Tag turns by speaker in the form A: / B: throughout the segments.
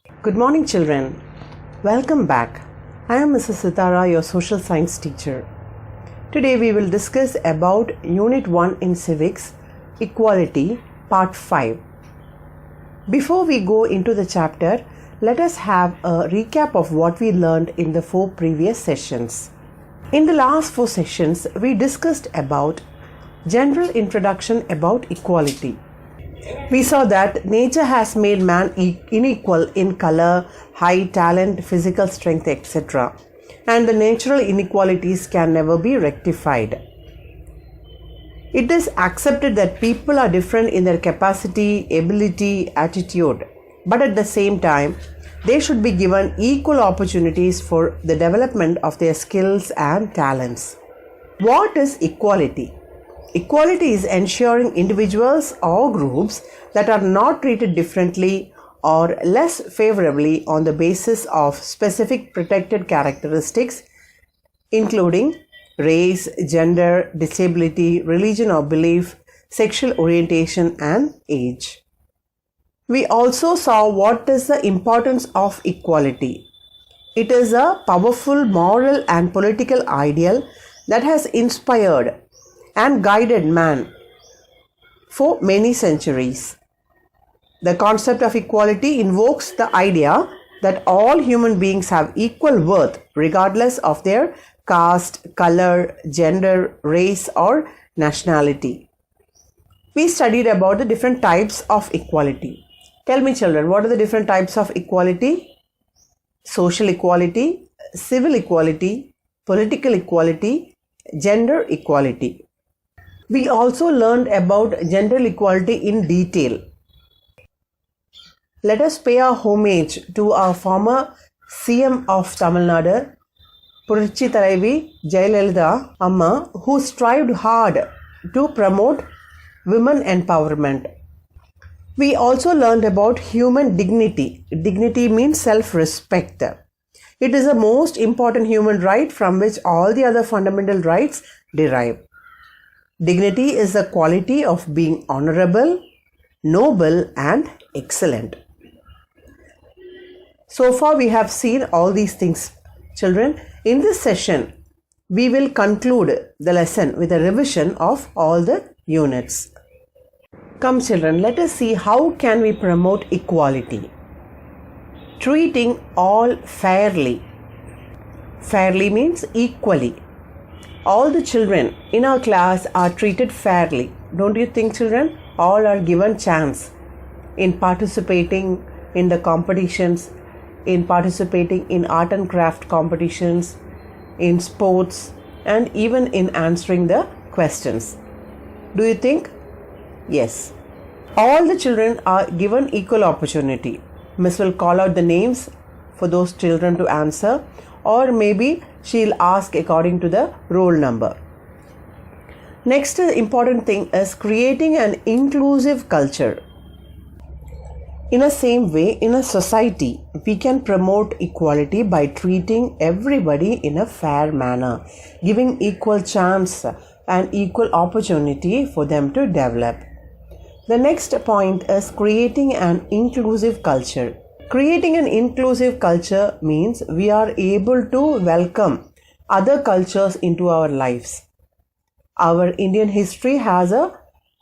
A: Good morning, children. Welcome back. I am Mrs. Sithara, your social science teacher. Today we will discuss about Unit 1 in Civics, Equality, Part 5. Before we go into the chapter, let us have a recap of what we learned in the 4 previous sessions. In the last 4 sessions, we discussed about general introduction about equality. We saw that nature has made man unequal in color, height, talent, physical strength, etc. And the natural inequalities can never be rectified. It is accepted that people are different in their capacity, ability, attitude, but at the same time, they should be given equal opportunities for the development of their skills and talents. What is equality? Equality is ensuring individuals or groups that are not treated differently or less favorably on the basis of specific protected characteristics, including race, gender, disability, religion or belief, sexual orientation, and age. We also saw what is the importance of equality. It is a powerful moral and political ideal that has inspired and guided man for many centuries. The concept of equality invokes the idea that all human beings have equal worth regardless of their caste, color, gender, race, or nationality. We studied about the different types of equality. Tell me, children, what are the different types of equality? Social equality, civil equality, political equality, gender equality. We also learned about gender equality in detail. Let us pay our homage to our former CM of Tamilnadu, Purachi Thalaivi Jayalalitha Amma, who strived hard to promote women empowerment. We also learned about human dignity. Dignity means self-respect. It is the most important human right from which all the other fundamental rights derive. Dignity is the quality of being honorable, noble, and excellent. So far we have seen all these things, children. In this session, we will conclude the lesson with a revision of all the units. Come, children, let us see how can we promote equality. Treating all fairly. Fairly means equally. All the children in our class are treated fairly. Don't you think, children? All are given chance in participating in the competitions, in participating in art and craft competitions, in sports, and even in answering the questions. Do you think? Yes. All the children are given equal opportunity. Miss will call out the names for those children to answer, or maybe she'll ask according to the roll number. Next important thing is creating an inclusive culture. In the same way, in a society, we can promote equality by treating everybody in a fair manner, giving equal chance and equal opportunity for them to develop. The next point is creating an inclusive culture. Creating an inclusive culture means we are able to welcome other cultures into our lives. Our Indian history has a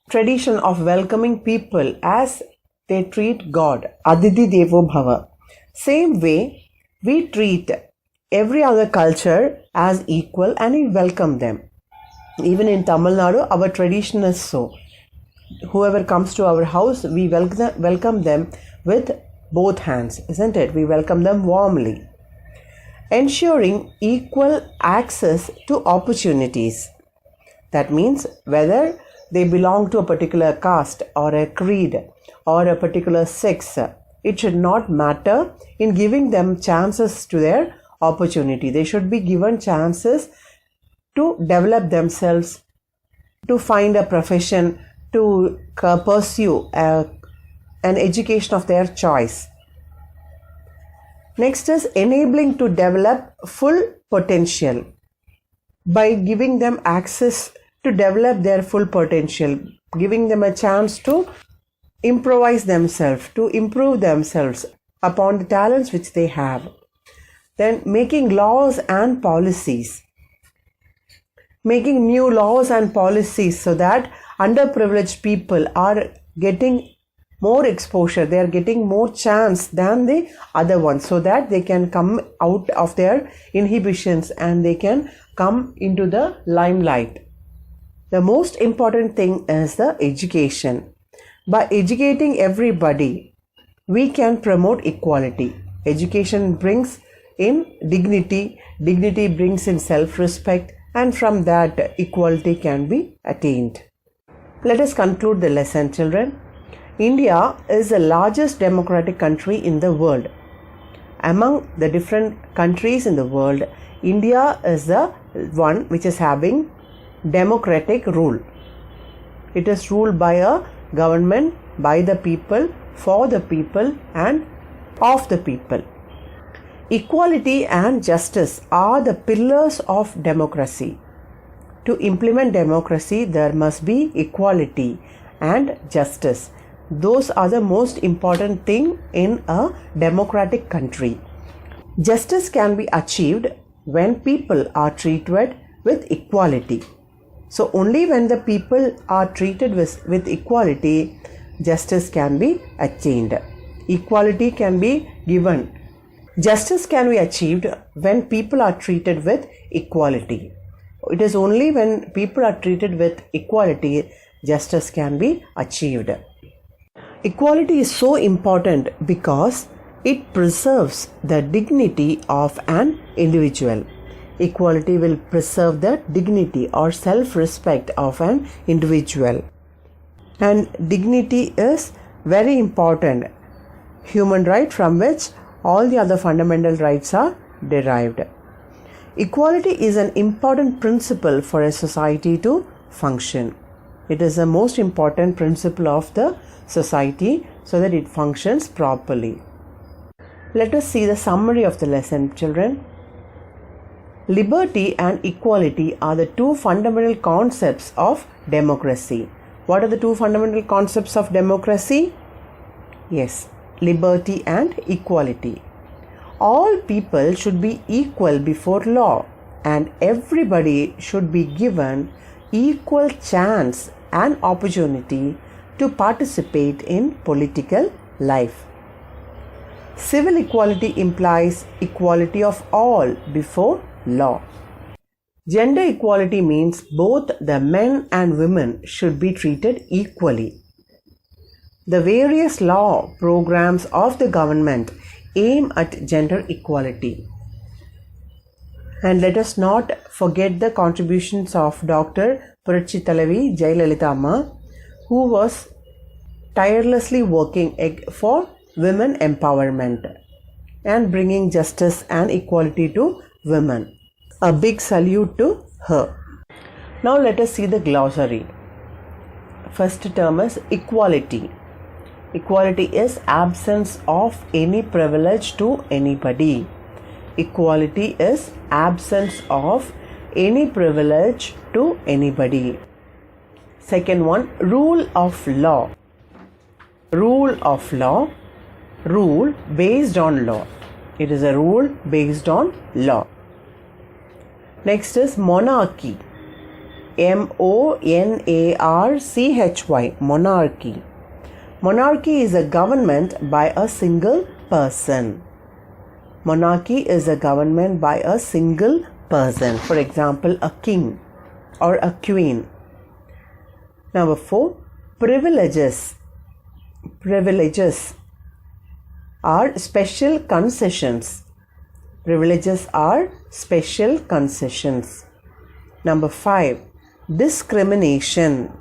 A: tradition of welcoming people as they treat God, Aditi Devo Bhava. Same way, we treat every other culture as equal and we welcome them. Even in Tamil Nadu, our tradition is so. Whoever comes to our house, we welcome them with both hands, isn't it? We welcome them warmly. Ensuring equal access to opportunities. That means whether they belong to a particular caste or a creed or a particular sex, it should not matter in giving them chances to their opportunity. They should be given chances to develop themselves, to find a profession, to pursue an education of their choice. Next is enabling to develop full potential by giving them access to develop their full potential, giving them a chance to improvise themselves, to improve themselves, upon the talents which they have. Then making laws and policies. Making new laws and policies so that underprivileged people are getting more exposure, they are getting more chance than the other ones, so that they can come out of their inhibitions and they can come into the limelight. The most important thing is the education. By educating everybody, we can promote equality. Education brings in dignity, dignity brings in self-respect, and from that equality can be attained. Let us conclude the lesson, children. India is the largest democratic country in the world. Among the different countries in the world, India is the one which is having democratic rule. It is ruled by a government, by the people, for the people, and of the people. Equality and justice are the pillars of democracy. To implement democracy, there must be equality and justice. Those are the most important thing in a democratic country. Justice can be achieved when people are treated with equality. So only when the people are treated with equality, justice can be attained. Equality can be given. Justice can be achieved when people are treated with equality. It is only when people are treated with equality, justice can be achieved. Equality is so important because it preserves the dignity of an individual. Equality will preserve the dignity or self-respect of an individual. And dignity is very important human right from which all the other fundamental rights are derived. Equality is an important principle for a society to function. It is the most important principle of the society so that it functions properly. Let us see the summary of the lesson, children. Liberty and equality are the two fundamental concepts of democracy. What are the two fundamental concepts of democracy? Yes, liberty and equality. All people should be equal before law, and everybody should be given equal chance and opportunity to participate in political life. Civil equality implies equality of all before law. Gender equality means both the men and women should be treated equally. The various law programs of the government aim at gender equality. And let us not forget the contributions of Dr. Puratchi Thalavi Jayalalitha Amma, who was tirelessly working for women empowerment and bringing justice and equality to women. A big salute to her. Now let us see the glossary. First term is equality. Equality is absence of any privilege to anybody. Equality is absence of any privilege to anybody. Second one, rule of law. Rule of law. Rule based on law. It is a rule based on law. Next is monarchy. M-O-N-A-R-C-H-Y. Monarchy. Monarchy is a government by a single person. Monarchy is a government by a single person. For example, a king or a queen. Number 4, privileges. Privileges are special concessions. Privileges are special concessions. Number 5, discrimination.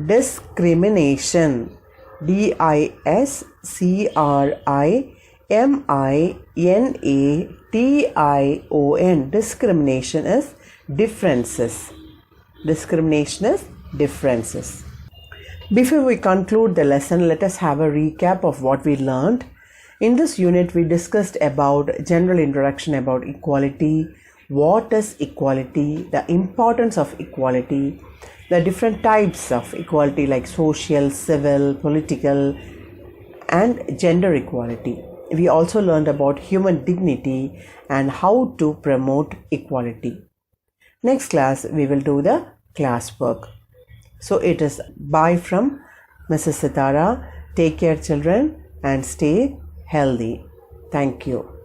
A: Discrimination. D-I-S-C-R-I-M-I-N-A-T-I-O-N. Discrimination is differences. Discrimination is differences. Before we conclude the lesson, let us have a recap of what we learned. In this unit, we discussed about general introduction about equality, what is equality, the importance of equality, the different types of equality like social, civil, political, and gender equality. we also learned about human dignity and how to promote equality. Next class we will do the classwork. So it is bye from Mrs. Sithara. Take care children and stay healthy. Thank you.